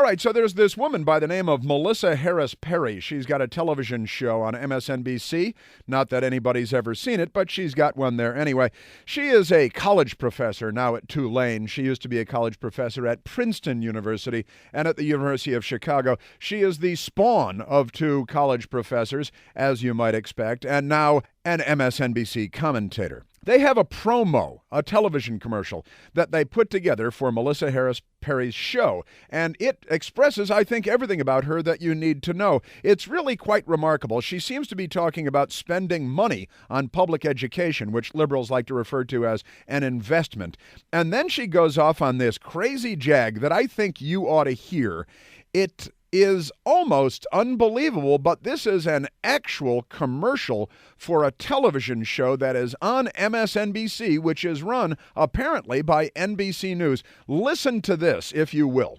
right, so there's this woman by the name of Melissa Harris Perry. She's got a television show on MSNBC. Not that anybody's ever seen it, but she's got one there anyway. She is a college professor now at Tulane. She used to be a college professor at Princeton University and at the University of Chicago. She is the spawn of two college professors, as you might expect, and now an MSNBC commentator. They have a promo, a television commercial, that they put together for Melissa Harris Perry's show, and it expresses, I think, everything about her that you need to know. It's really quite remarkable. She seems to be talking about spending money on public education, which liberals like to refer to as an investment. And then she goes off on this crazy jag that I think you ought to hear. It is almost unbelievable, but this is an actual commercial for a television show that is on MSNBC, which is run apparently by NBC News. Listen to this, if you will.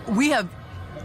We have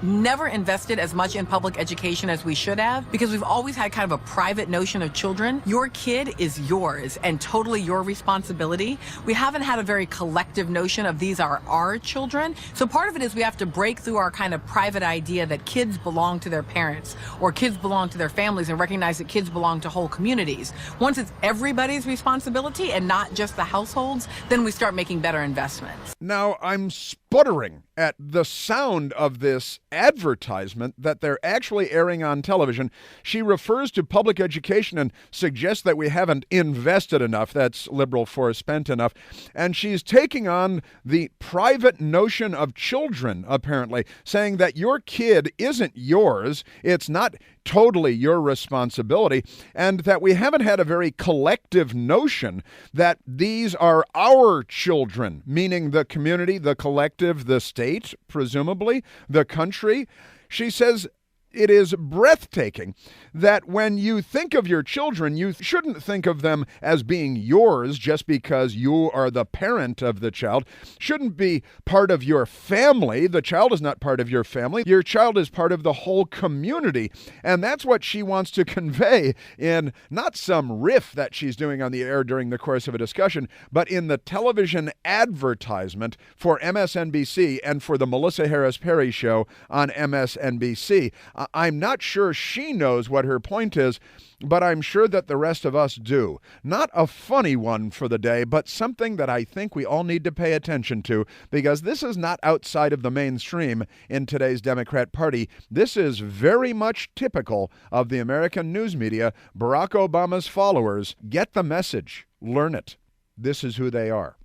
never invested as much in public education as we should have because we've always had kind of a private notion of children. Your kid is yours and totally your responsibility. We haven't had a very collective notion of these are our children. So part of it is we have to break through our kind of private idea that kids belong to their parents or kids belong to their families and recognize that kids belong to whole communities. Once it's everybody's responsibility and not just the households, then we start making better investments. Now, I'm sputtering at the sound of this advertisement that they're actually airing on television. She refers to public education and suggests that we haven't invested enough. That's liberal for spent enough. And she's taking on the private notion of children, apparently, saying that your kid isn't yours. It's not totally your responsibility, and that we haven't had a very collective notion that these are our children, meaning the community, the collective, the state, presumably, the country. She says it is breathtaking that when you think of your children, you shouldn't think of them as being yours just because you are the parent of the child. Shouldn't be part of your family. The child is not part of your family. Your child is part of the whole community. And that's what she wants to convey in not some riff that she's doing on the air during the course of a discussion, but in the television advertisement for MSNBC and for the Melissa Harris Perry show on MSNBC. I'm not sure she knows what her point is, but I'm sure that the rest of us do. Not a funny one for the day, but something that I think we all need to pay attention to, because this is not outside of the mainstream in today's Democrat Party. This is very much typical of the American news media. Barack Obama's followers get the message, learn it. This is who they are.